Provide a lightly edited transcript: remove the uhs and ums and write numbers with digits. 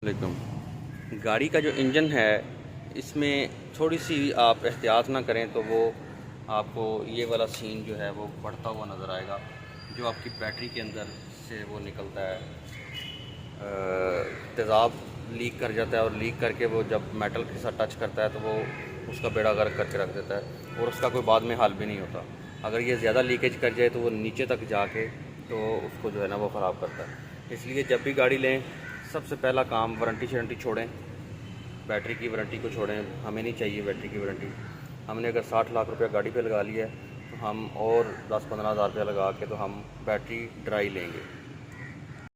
वालेकुम। गाड़ी का जो इंजन है इसमें थोड़ी सी आप एहतियात ना करें तो वो आपको ये वाला सीन जो है वो बढ़ता हुआ नज़र आएगा, जो आपकी बैटरी के अंदर से वो निकलता है, तेज़ाब लीक कर जाता है और लीक करके वो जब मेटल के साथ टच करता है तो वो उसका बेड़ा गर्क करके रख देता है और उसका कोई बाद में हल भी नहीं होता। अगर ये ज़्यादा लीकेज कर जाए तो वो नीचे तक जाके तो उसको जो है ना वो ख़राब करता है। इसलिए जब भी गाड़ी लें सबसे पहला काम वारंटी शरंटी छोड़ें, बैटरी की वारंटी को छोड़ें। हमें नहीं चाहिए बैटरी की वारंटी। हमने अगर 60 लाख रुपया गाड़ी पे लगा लिया है तो हम और 10-15 हज़ार रुपया लगा के तो हम बैटरी ड्राई लेंगे।